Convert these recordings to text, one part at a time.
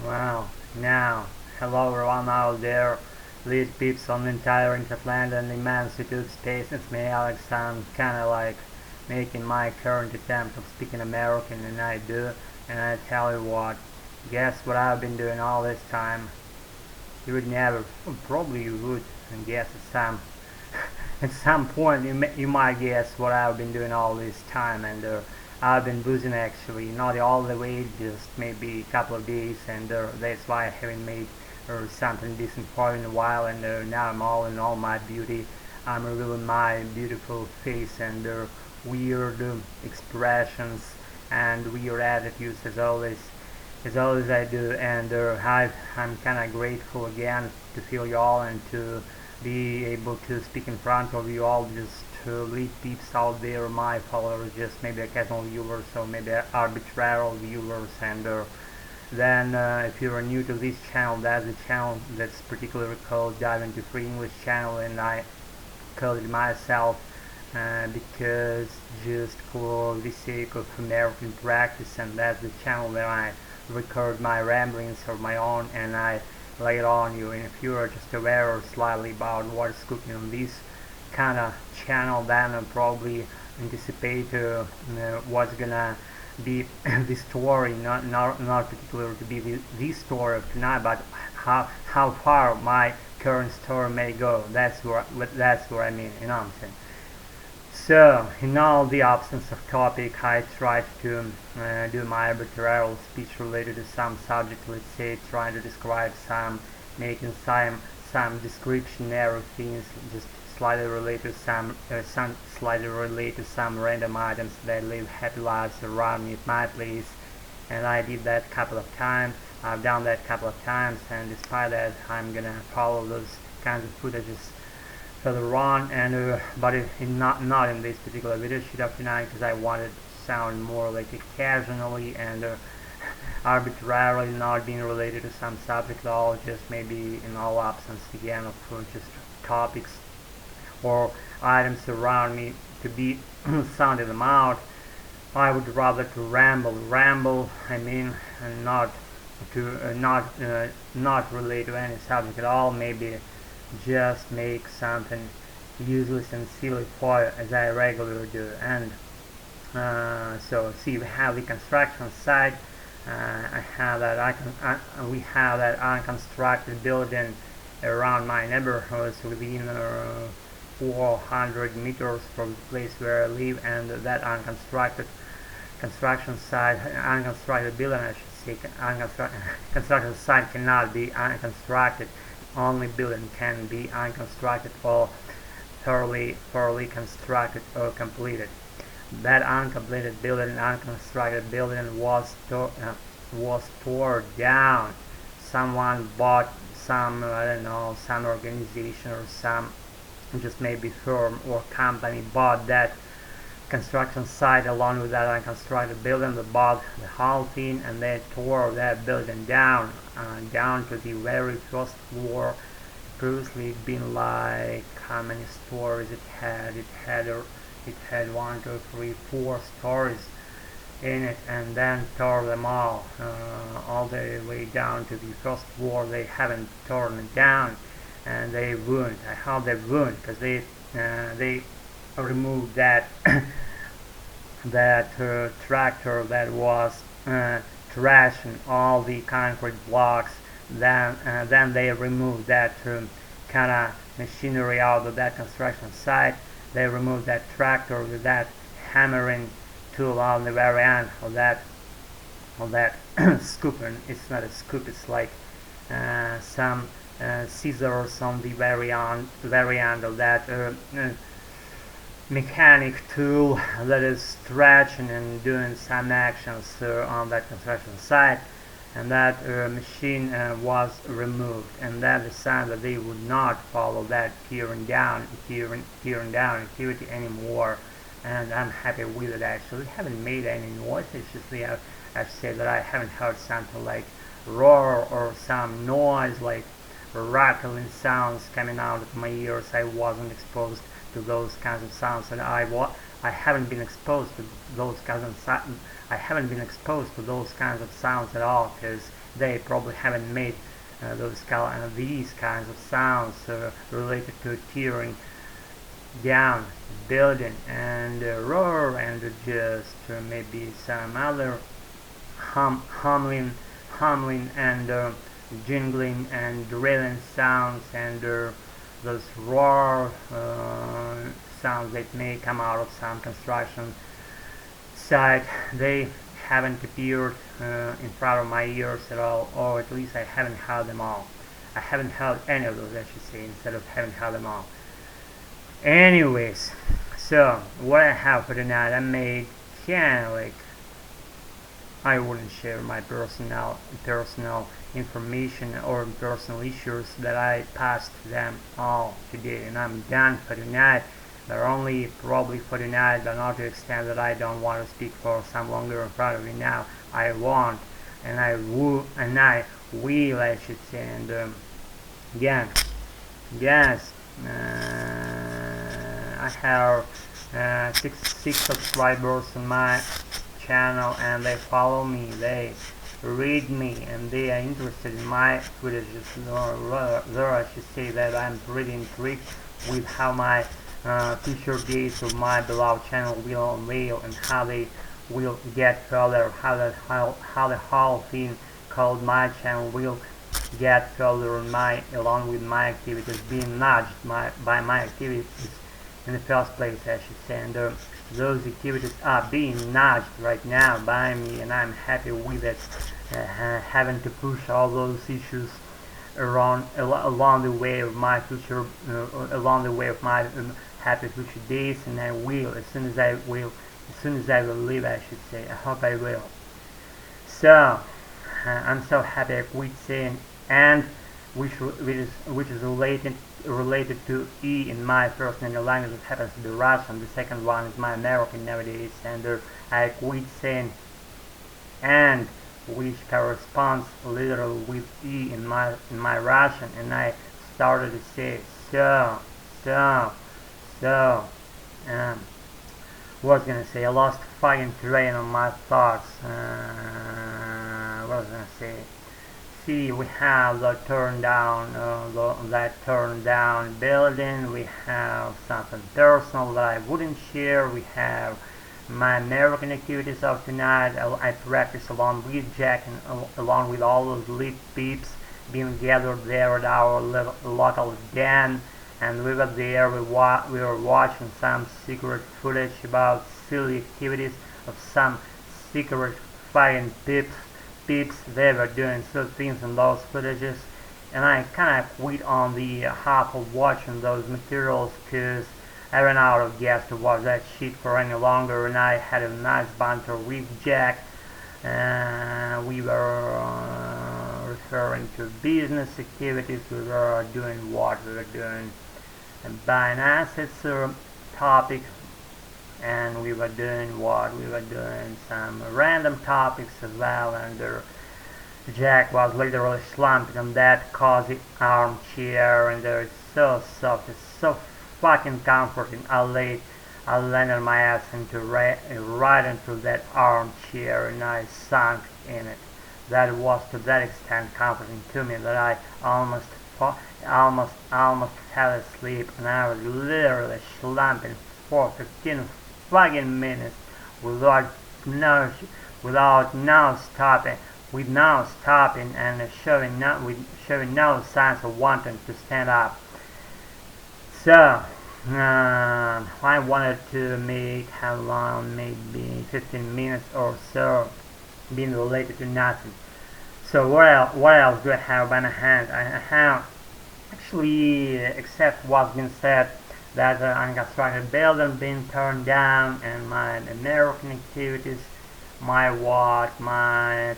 Wow, now, hello everyone out there, these peeps on the entire internet and immensity of space. It's me, Alex. I'm kinda like making my current attempt of speaking American, and I do, and I tell you what, guess what I've been doing all this time? You would never, probably you would, and guess at some point you might guess what I've been doing all this time, and I've been losing actually, not all the way, just maybe a couple of days, and that's why I haven't made something decent for in a while, and now I'm all in all my beauty. I'm revealing my beautiful face and weird expressions and weird attitudes as always I do, and I'm kind of grateful again to feel you all and to be able to speak in front of you all, just to lead peeps out there, my followers, just maybe occasional viewers or maybe arbitrary viewers, and then if you're new to this channel, that's a channel that's particularly called Dive into Free English channel, and I called it myself because just for the sake of American practice, and that's the channel where I record my ramblings of my own and I lay it on you. And if you are just aware slightly about what's cooking on this kind of channel, then probably anticipate what's gonna be the story, not particularly to be the story of tonight, but how far my current story may go. That's what I mean. You know what I'm saying? So, in all the absence of topic, I tried to do my arbitrary speech related to some subject, let's say trying to describe making some descriptionary things, just slightly related to some slightly related to some random items that live happy lives around me at my place, and I did that a couple of times. I've done that a couple of times, and despite that, I'm gonna follow those kinds of footages further on, and but not in this particular video shoot of tonight, because I wanted to sound more like occasionally and arbitrarily, not being related to some subject at all, just maybe in all absence again of just topics or items around me to be sounding them out. I would rather to ramble, I mean, and not relate to any subject at all, maybe just make something useless and silly for you, as I regularly do. And so see, we have the construction site. We have that unconstructed building around my neighborhood within 400 meters from the place where I live, and that unconstructed construction site, unconstructed building, I should say, construction site cannot be unconstructed. Only building can be unconstructed or thoroughly constructed or completed. That uncompleted building, unconstructed building was torn down. Someone bought some, I don't know, some organization or some just maybe firm or company bought that construction site along with that unconstructed building. They bought the whole thing and they tore that building down to the very first floor. Previously it'd been like, how many stories it had? It had 1, 2, 3, 4 stories in it, and then tore them all the way down to the first floor. They haven't torn it down, and they wouldn't. I hope they wouldn't, because they removed that tractor that was trashing all the concrete blocks. Then they removed that kind of machinery out of that construction site. They removed that tractor with that hammering tool on the very end of that scooping. It's not a scoop, it's like some scissors on the very end of that mechanic tool that is stretching and doing some actions on that construction site. And that machine was removed, and that is a sign that they would not follow that tearing down activity anymore. And I'm happy with it. Actually, I haven't made any noise. It's just I've said that I haven't heard something like roar or some noise like rattling sounds coming out of my ears. I wasn't exposed to those kinds of sounds, and I haven't been exposed to those kinds of sounds at all, because they probably haven't made these kinds of sounds related to tearing down building and roar and just maybe some other humming and jingling and drilling sounds and those roar sounds that may come out of some construction site. They haven't appeared in front of my ears at all, or at least I haven't heard them all. I haven't heard any of those, I should say, instead of haven't heard them all. Anyways, so what I have for tonight, I made kind of like, I wouldn't share my personal information or personal issues that I passed them all today, and I'm done for tonight. They're only probably for tonight, but not to the extent that I don't want to speak for some longer in front of you now. I won't, and I will, I should say. And again, yes, I have six subscribers on my channel, and they follow me, they read me, and they are interested in my footages. Or I should say that I'm pretty intrigued with how my future days of my beloved channel will unveil and how they will get further, how the whole thing called my channel will get further along with my activities, being nudged by my activities in the first place, I should say. And those activities are being nudged right now by me, and I'm happy with it, having to push all those issues along the way of my future, along the way of my happy future days, and I will, as soon as I will live, I should say. I hope I will. So I'm so happy I quit saying and, which is related to E in my first native language. It happens to be Russian. The second one is my American nowadays, and I quit saying and, which corresponds literally with E in my Russian, and I started to say so. What was I gonna say? I lost fucking train on my thoughts. What was I gonna say? See, we have the turned down building. We have something personal that I wouldn't share. We have my American activities of tonight. I practice along with Jack and along with all those lit peeps being gathered there at our local den. And we were there, we were watching some secret footage about silly activities of some secret fucking peeps. They were doing silly things in those footages, and I kind of quit on the half of watching those materials because I ran out of gas to watch that shit for any longer, and I had a nice banter with Jack. We were referring to business activities. We were doing what we were doing. And buying assets topic, and we were doing what we were doing some random topics as well, and Jack was literally slumping on that cozy armchair, and it's so soft, it's so fucking comforting. I landed my ass right into that armchair, and I sunk in it. That was to that extent comforting to me that I almost fell asleep, and I was literally slumping for 15 fucking minutes without no stopping, and showing no signs of wanting to stand up. So I wanted to make how long, maybe 15 minutes or so, being related to nothing. So what else do I have by my hand? I have actually, except what's been said, that unconstructed building being turned down, and my American activities, my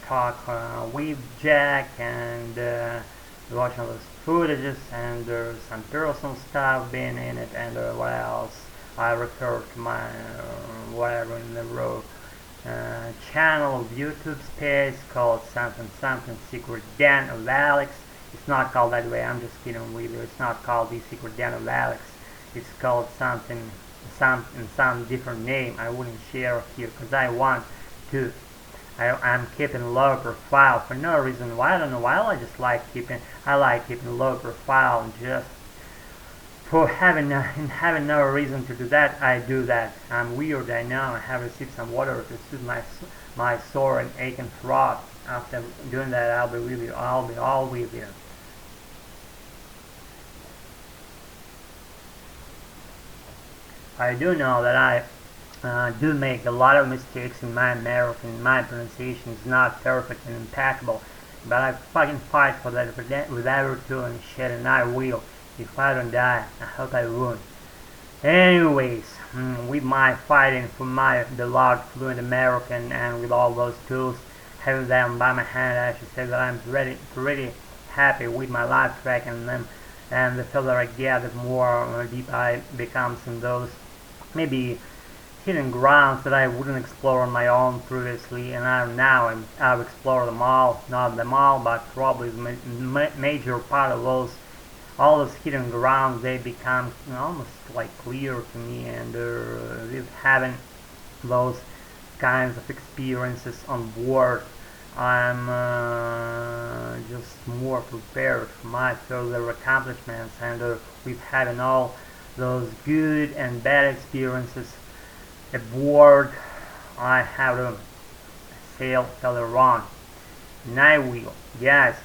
talk with Jack, and watching those footages, and there's some personal stuff being in it, and what else? I refer to my whatever in the row channel of YouTube space called something Secret Den of Alex. It's not called that way, I'm just kidding with you. It's not called the Secret Den of Alex. It's called some different name I wouldn't share here because I want to I'm keeping low profile for no reason. Why? I don't know why. I like keeping low profile just for having no reason to do that. I do that. I'm weird, I know. I have received some water to soothe my sore and aching throat. After doing that, I'll be with you. I'll be all with you. I do know that I do make a lot of mistakes in my American. My pronunciation is not perfect and impeccable, but I fucking fight for that with every tool and shit, and I will. If I don't die, I hope I won't. Anyways, with my fighting for my beloved fluent American and with all those tools, having them by my hand, I should say that I'm pretty happy with my life track and them. And the further I get, the more deep I become in those maybe hidden grounds that I wouldn't explore on my own previously, and I've explored them all, not them all, but probably the major part of all those hidden grounds. They become almost like clear to me, and with having those kinds of experiences on board, I'm just more prepared for my further accomplishments, and with having all those good and bad experiences aboard, I have to sail further on, and I will. Guys,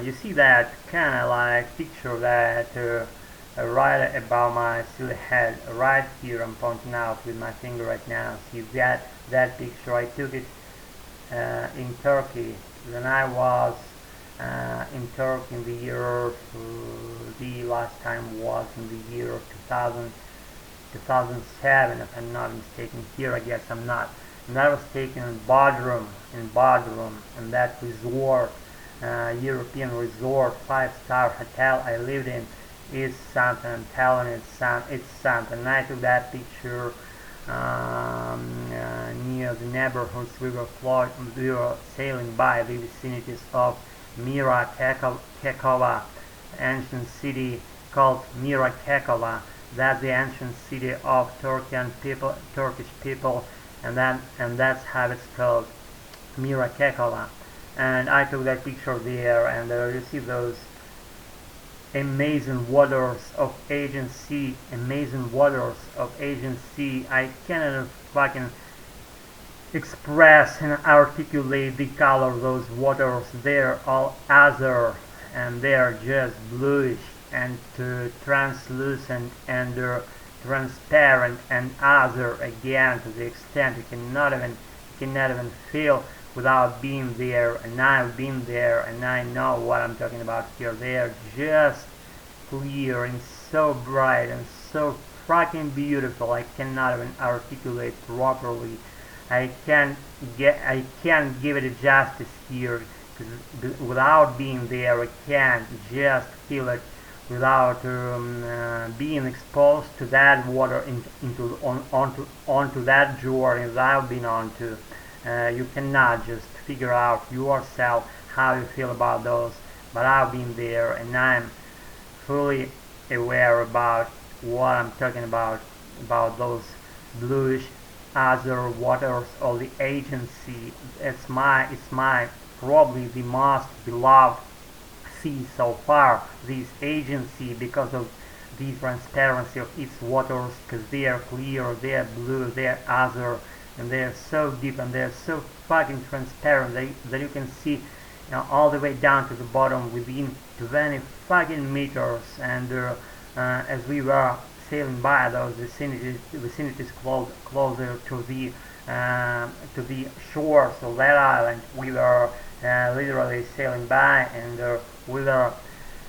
you see that kind of like picture that right above my silly head, right here. I'm pointing out with my finger right now. See that picture? I took it in Turkey when I was in Turkey in the year. The last time was in the year 2007, if I'm not mistaken. Here, I guess I'm not. And I was taken in Bodrum, and that resort, European resort, 5-star hotel I lived in is something. I'm telling you, it's something. And I took that picture near the neighborhoods we were sailing by, the vicinities of Mira Kekova, ancient city called Mira Kekova. That's the ancient city of Turkish people, and that's how it's called, Mira Kekova. And I took that picture there, and you see those amazing waters of Aegean Sea, I cannot fucking express and articulate the color of those waters. They're all azure, and they're just bluish and translucent and transparent and azure again, to the extent you cannot even feel without being there. And I've been there, and I know what I'm talking about here. They're just clear and so bright and so fucking beautiful. I cannot even articulate properly. I can't give it a justice here, because without being there, I can't just feel it without being exposed to that water, onto that journey that I've been onto. You cannot just figure out yourself how you feel about those, but I've been there, and I'm fully aware about what I'm talking about those bluish azure waters of the Aegean Sea. It's my probably the most beloved sea so far, this Aegean Sea, because of the transparency of its waters, because they are clear, they are blue, they are azure, and they are so deep, and they are so fucking transparent that you can see, all the way down to the bottom within 20 fucking meters. And as we were sailing by those vicinities closer to the shores of that island, we were literally sailing by, and we were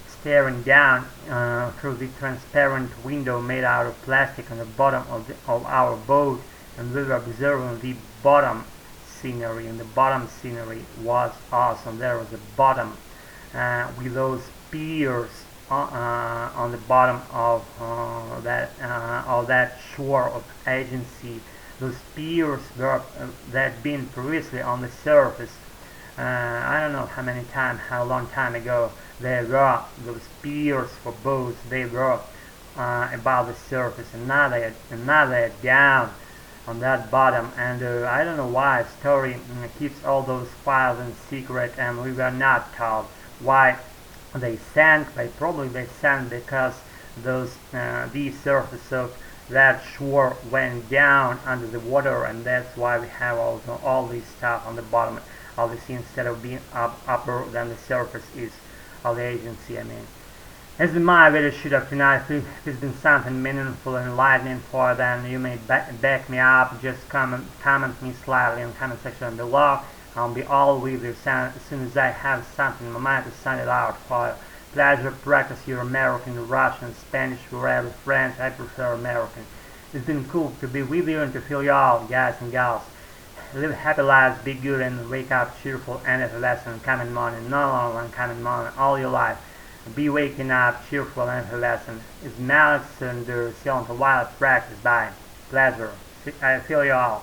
staring down through the transparent window made out of plastic on the bottom of our boat, and we were observing the bottom scenery, and the bottom scenery was awesome. There was a bottom with those piers on the bottom of that shore of Aegean Sea. Those piers were that had been previously on the surface. I don't know how long time ago they were. Those piers for boats, they were above the surface, and now they are down on that bottom, and I don't know why story keeps all those files in secret, and we were not told why they sank. They sank because the surface of that shore went down under the water, and that's why we have all this stuff on the bottom. Obviously, instead of being upper than the surface is of the agency. As in my video shoot up tonight, if it's been something meaningful and enlightening for, then you may back me up. Just comment me slightly in the comment section below. I'll be all with you as soon as I have something in my mind to send it out for you. Pleasure practice your American, Russian, Spanish, wherever French. I prefer American. It's been cool to be with you and to feel you all, guys and gals. Live happy lives, be good, and wake up cheerful and effervescent coming morning, no longer coming morning, all your life. Be waking up cheerful and effervescent. It's Malik and Silent Wild practice by pleasure. I feel you all.